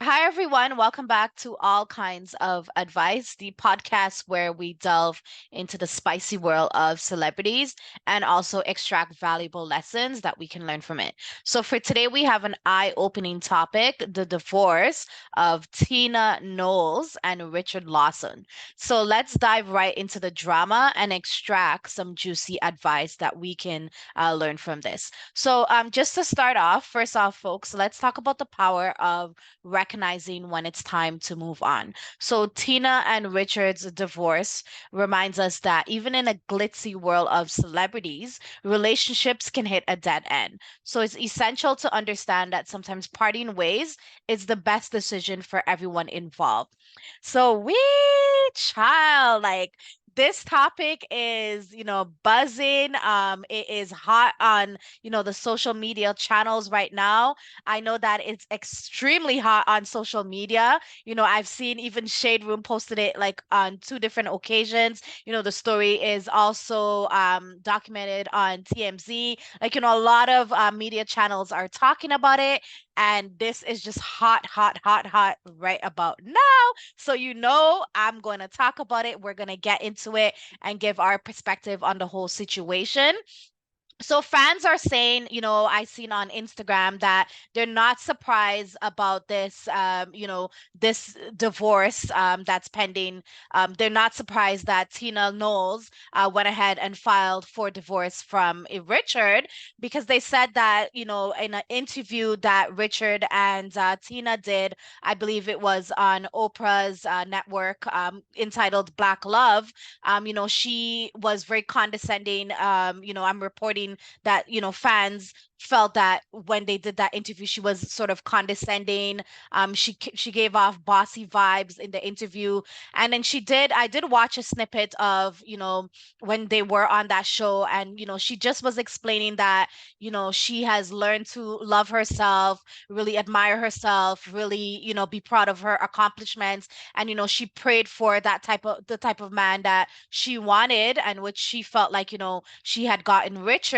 Hi, everyone. Welcome back to All Kinds of Advice, the podcast where we delve into the spicy world of celebrities and also extract valuable lessons that we can learn from it. So, for today, we have an eye-opening topic, the divorce of Tina Knowles and Richard Lawson. So, let's dive right into the drama and extract some juicy advice that we can learn from this. So, just to start off, first off, folks, let's talk about the power of recognizing when it's time to move on. So Tina and Richard's divorce reminds us that even in a glitzy world of celebrities, relationships can hit a dead end. So it's essential to understand that sometimes parting ways is the best decision for everyone involved. So we child, like this topic is, buzzing. It is hot on, the social media channels right now. I know that it's extremely hot on social media. I've seen even Shade Room posted it like on two different occasions. The story is also documented on TMZ. Like, a lot of media channels are talking about it. And this is just hot, hot, hot, hot right about now. So, I'm going to talk about it. We're going to get into it and give our perspective on the whole situation. So fans are saying, I seen on Instagram that they're not surprised about this, this divorce that's pending. They're not surprised that Tina Knowles went ahead and filed for divorce from Richard because they said that, in an interview that Richard and Tina did, I believe it was on Oprah's network entitled Black Love. She was very condescending. I'm reporting that, fans felt that when they did that interview, she was sort of condescending. She gave off bossy vibes in the interview. And then I did watch a snippet of, when they were on that show, and, she just was explaining that, she has learned to love herself, really admire herself, really, be proud of her accomplishments. And, she prayed for the type of man that she wanted and which she felt like, she had gotten Richard.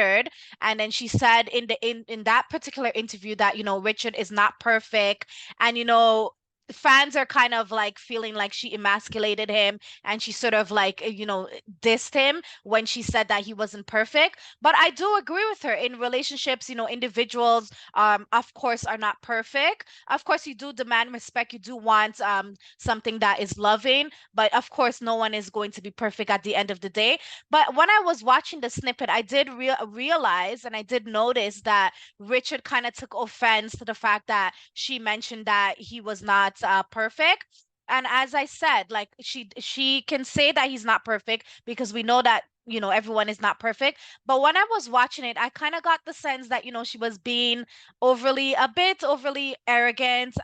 And then she said in that particular interview that, Richard is not perfect. And, fans are kind of like feeling like she emasculated him and she sort of like, dissed him when she said that he wasn't perfect. But I do agree with her in relationships, individuals, of course, are not perfect. Of course, you do demand respect. You do want something that is loving, but of course, no one is going to be perfect at the end of the day. But when I was watching the snippet, I did realize and I did notice that Richard kind of took offense to the fact that she mentioned that he was not perfect. And as I said, like she can say that he's not perfect because we know that everyone is not perfect. But when I was watching it, I kind of got the sense that she was being a bit overly arrogant.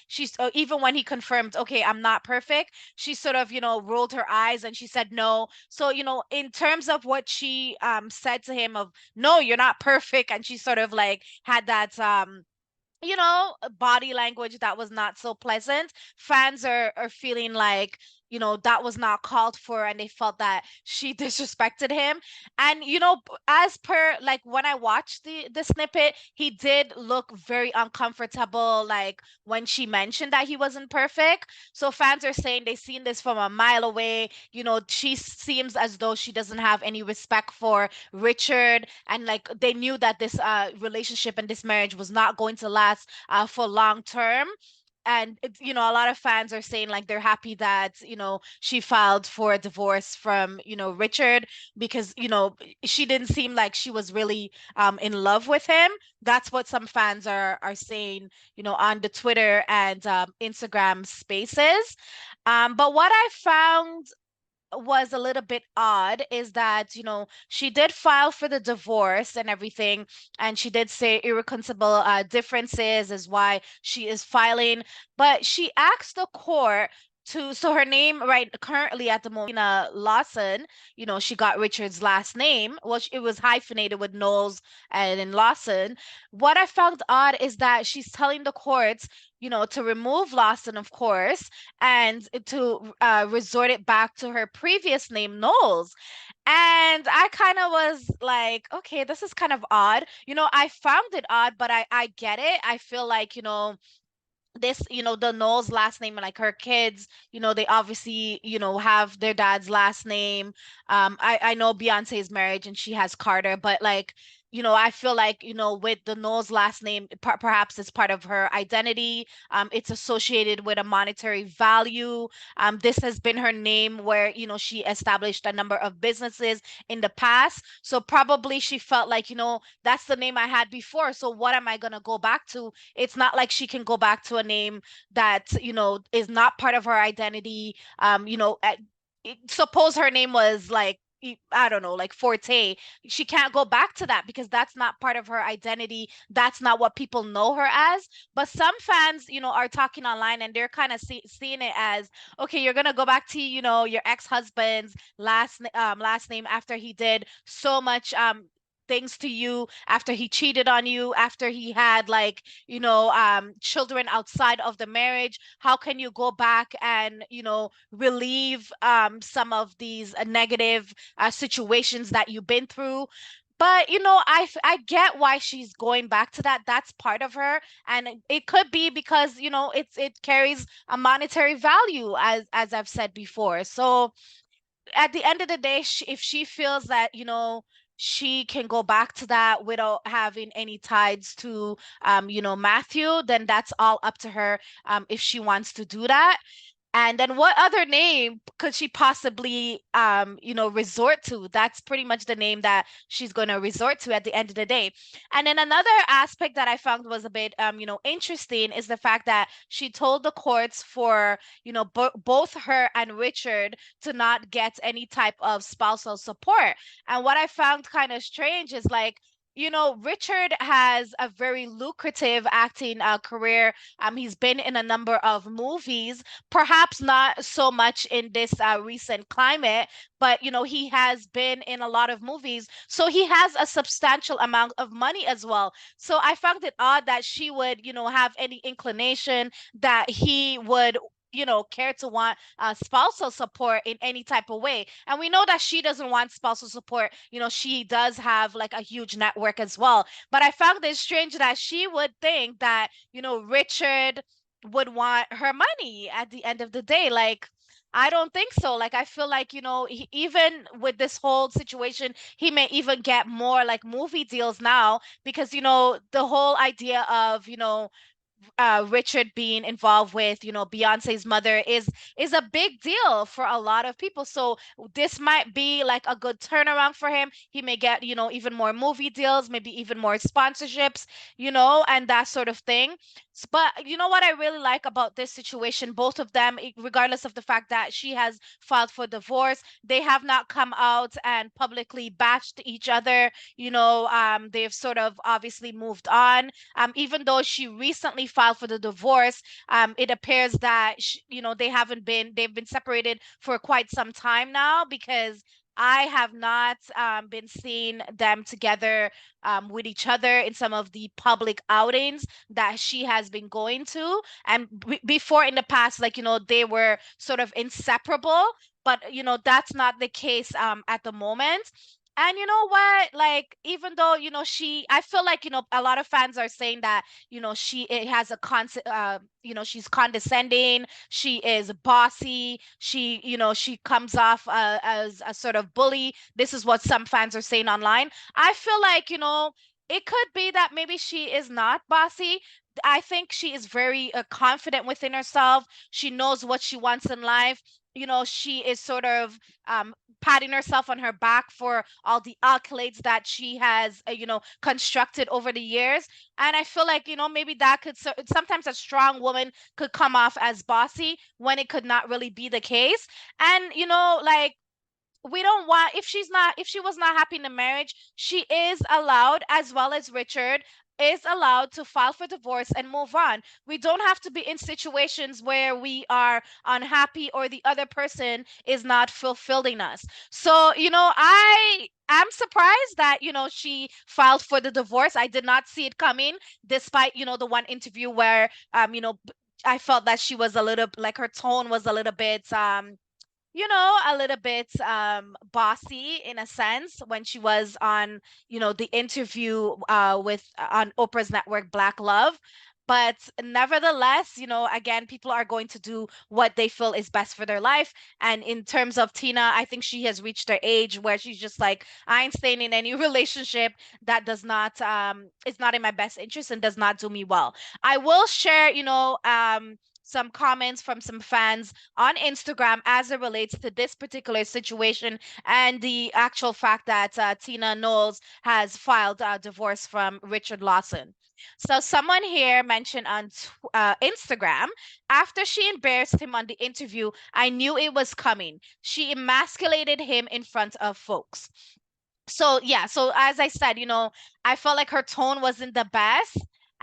She's even when he confirmed, okay, I'm not perfect, she sort of rolled her eyes and she said no. So in terms of what she said to him of no, you're not perfect, and she sort of like had that body language that was not so pleasant. Fans are feeling like, that was not called for, and they felt that she disrespected him. And as per like when I watched the snippet, he did look very uncomfortable, like when she mentioned that he wasn't perfect. So fans are saying they seen this from a mile away. She seems as though she doesn't have any respect for Richard, and like they knew that this relationship and this marriage was not going to last for long term. And a lot of fans are saying like they're happy that she filed for a divorce from Richard, because she didn't seem like she was really in love with him. That's what some fans are saying on the Twitter and Instagram spaces. But what I found was a little bit odd is that, she did file for the divorce and everything, and she did say irreconcilable differences is why she is filing. But she asked the court to, so her name right currently at the moment, Lawson, she got Richard's last name. Well, it was hyphenated with Knowles and then Lawson. What I found odd is that she's telling the courts, to remove Lawson, of course, and to resort it back to her previous name, Knowles. And I kind of was like, okay, this is kind of odd. I found it odd, but I get it. I feel like, this, the Knowles last name, and like her kids, they obviously, have their dad's last name. I know Beyonce's marriage and she has Carter, but like, I feel like, with the Knowles last name, perhaps it's part of her identity. It's associated with a monetary value. This has been her name where, she established a number of businesses in the past. So probably she felt like, that's the name I had before. So what am I gonna go back to? It's not like she can go back to a name that, is not part of her identity. Suppose her name was like, I don't know, like Forte. She can't go back to that because that's not part of her identity. That's not what people know her as. But some fans, are talking online and they're kind of seeing it as, okay, you're gonna go back to, your ex-husband's last name after he did so much things to you, after he cheated on you, after he had like, children outside of the marriage. How can you go back and, relieve some of these negative situations that you've been through? But I get why she's going back to that. That's part of her, and it could be because it carries a monetary value, as I've said before. So at the end of the day, if she feels that, she can go back to that without having any ties to, Matthew, then that's all up to her, if she wants to do that. And then what other name could she possibly, resort to? That's pretty much the name that she's going to resort to at the end of the day. And then another aspect that I found was a bit, interesting is the fact that she told the courts for, both her and Richard to not get any type of spousal support. And what I found kind of strange is like, Richard has a very lucrative acting career. He's been in a number of movies, perhaps not so much in this recent climate, but he has been in a lot of movies. So he has a substantial amount of money as well. So I found it odd that she would, have any inclination that he would, care to want spousal support in any type of way. And we know that she doesn't want spousal support. She does have like a huge network as well. But I found it strange that she would think that, Richard would want her money at the end of the day. Like, I don't think so. Like, I feel like, even with this whole situation, he may even get more like movie deals now because, the whole idea of, Richard being involved with, Beyonce's mother is a big deal for a lot of people. So this might be like a good turnaround for him. He may get, even more movie deals, maybe even more sponsorships, and that sort of thing. But you know what I really like about this situation? Both of them, regardless of the fact that she has filed for divorce, they have not come out and publicly bashed each other. They've sort of obviously moved on. Even though she recently filed for the divorce, it appears that they've been separated for quite some time now because I have not been seeing them together with each other in some of the public outings that she has been going to. And before in the past, like, they were sort of inseparable, but, that's not the case at the moment. And you know what? Like, even though, I feel like, a lot of fans are saying that, she it has a she's condescending, she is bossy, she comes off as a sort of bully. This is what some fans are saying online. I feel like, it could be that maybe she is not bossy. I think she is very confident within herself. She knows what she wants in life. She is sort of patting herself on her back for all the accolades that she has, constructed over the years. And I feel like, maybe that could sometimes a strong woman could come off as bossy when it could not really be the case. And, like, we don't want, if she was not happy in the marriage, she is allowed, as well as Richard is allowed, to file for divorce and move on. We don't have to be in situations where we are unhappy or the other person is not fulfilling us. So, I am surprised that, she filed for the divorce. I did not see it coming, despite, the one interview where, I felt that she was a little, like, her tone was a little bit bossy in a sense when she was on, the interview with on Oprah's network Black Love. But nevertheless, again, people are going to do what they feel is best for their life. And in terms of Tina, I think she has reached her age where she's just like, I ain't staying in any relationship that does not is not in my best interest and does not do me well. I will share, some comments from some fans on Instagram as it relates to this particular situation and the actual fact that Tina Knowles has filed a divorce from Richard Lawson. So someone here mentioned on Instagram, after she embarrassed him on the interview, I knew it was coming. She emasculated him in front of folks. So yeah, so as I said, I felt like her tone wasn't the best.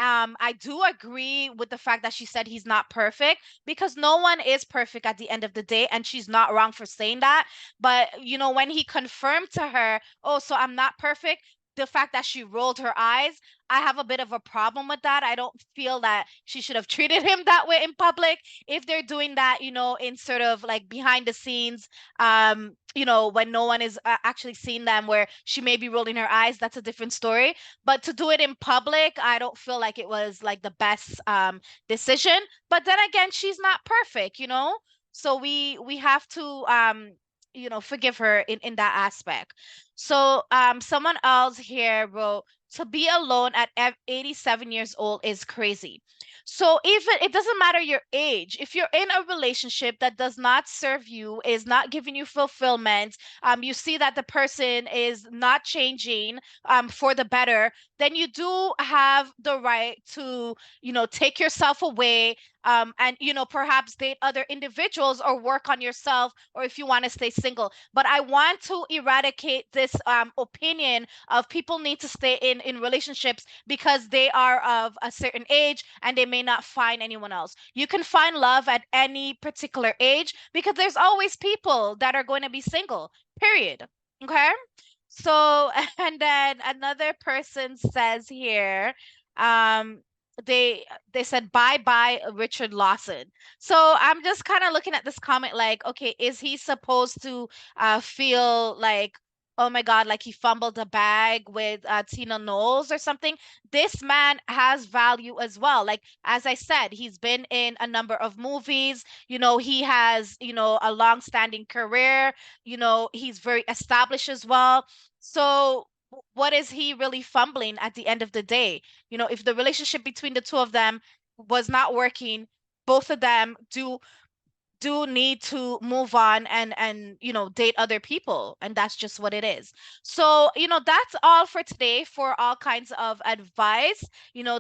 I do agree with the fact that she said he's not perfect because no one is perfect at the end of the day, and she's not wrong for saying that. But when he confirmed to her, oh, so I'm not perfect, the fact that she rolled her eyes, I have a bit of a problem with that. I don't feel that she should have treated him that way in public. If they're doing that, in sort of like behind the scenes, when no one is actually seeing them, where she may be rolling her eyes, that's a different story. But to do it in public, I don't feel like it was like the best decision. But then again, she's not perfect, so we have to forgive her in that aspect. So someone else here wrote, to be alone at 87 years old is crazy. So even it doesn't matter your age. If you're in a relationship that does not serve you, is not giving you fulfillment, you see that the person is not changing for the better, then you do have the right to, take yourself away, and perhaps date other individuals or work on yourself, or if you want to stay single. But I want to eradicate this opinion of people need to stay in relationships because they are of a certain age and they may not find anyone else. You can find love at any particular age because there's always people that are going to be single, period. Okay. So, and then another person says here, um, they said bye bye Richard Lawson. So I'm just kind of looking at this comment like, okay, is he supposed to feel like, oh my God, like he fumbled a bag with Tina Knowles or something? This man has value as well. Like, as I said, he's been in a number of movies. He has, a long-standing career. He's very established as well. So what is he really fumbling at the end of the day? If the relationship between the two of them was not working, both of them do need to move on and date other people, and that's just what it is. So that's all for today for all kinds of advice.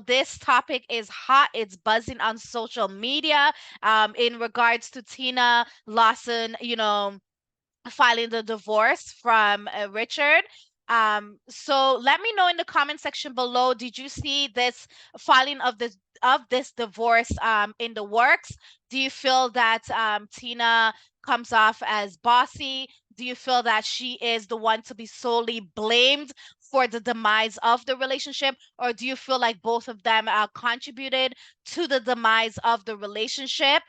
This topic is hot, it's buzzing on social media, in regards to Tina Lawson filing the divorce from Richard. So let me know in the comment section below. Did you see this filing of this divorce in the works? Do you feel that Tina comes off as bossy? Do you feel that she is the one to be solely blamed for the demise of the relationship, or do you feel like both of them contributed to the demise of the relationship?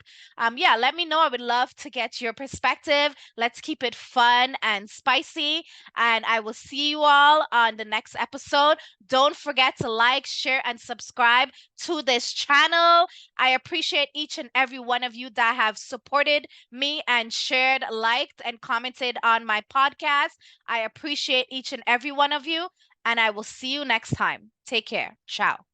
Yeah, let me know. I would love to get your perspective. Let's keep it fun and spicy. And I will see you all on the next episode. Don't forget to like, share, and subscribe to this channel. I appreciate each and every one of you that have supported me and shared, liked, and commented on my podcast. I appreciate each and every one of you. And I will see you next time. Take care. Ciao.